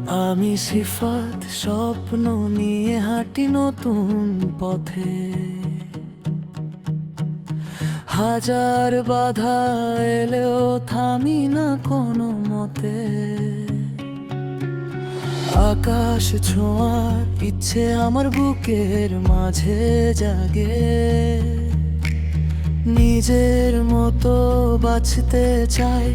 আমি সিফাত স্বপ্ন নিয়ে হাঁটি নতুন পথে, হাজার বাধা এলেও থামি না কোনো মতে। আকাশ ছোঁয়ার ইচ্ছে আমার বুকের মাঝে জাগে, নিজের মতো বাঁচতে চাই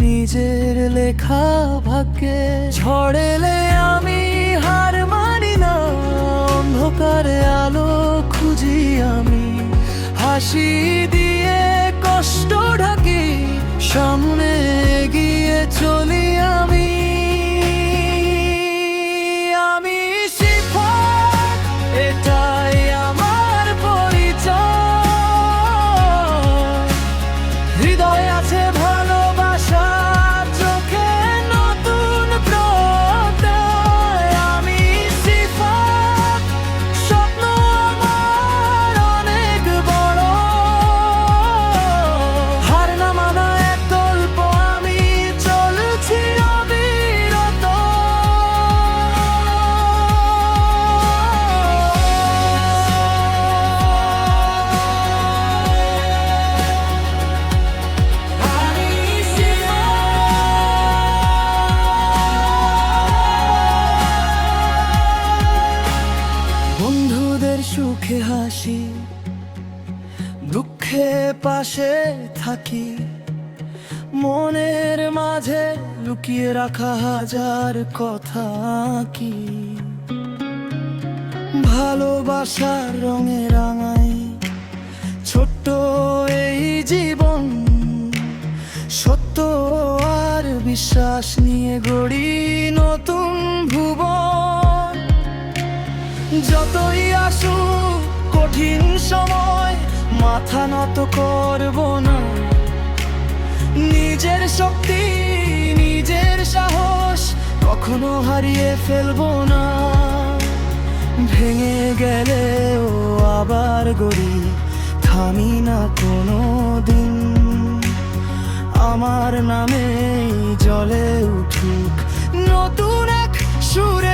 নিজের লেখা ভাগ্যে। ঝড় এলে আমি হার মানি না, অন্ধকারে আলো খুঁজি আমি, হাসি দিয়ে কষ্ট ঢাকি, সামনে এগিয়ে চলি আমি। আমি সিফাত, এটাই আমার পরিচয়। হৃদয়ে আছে ভালোবাসা, চোখে নতুন প্রত্যয়। আমি সিফাত, স্বপ্ন আমার অনেক বড়, হার না মানা এক গল্প, আমি চলছি অবিরত। বন্ধুদের সুখে হাসি, দুঃখে পাশে থাকি, মনের মাঝে লুকিয়ে রাখা হাজার কথা কি। ভালোবাসার রঙে রাঙাই ছোট্ট এই জীবন, সত্য আর বিশ্বাস নিয়ে গড়ি নতুন ভুবন। যতই আসুক কঠিন সময়, মাথা নত করব না। নিজের শক্তি, নিজের সাহস কখনো হারিয়ে ফেলবো না। ভেঙে গেলেও আবার গড়ি, থামি না কোনো দিন। আমার নামে জ্বলে উঠুক নতুন এক সুরে।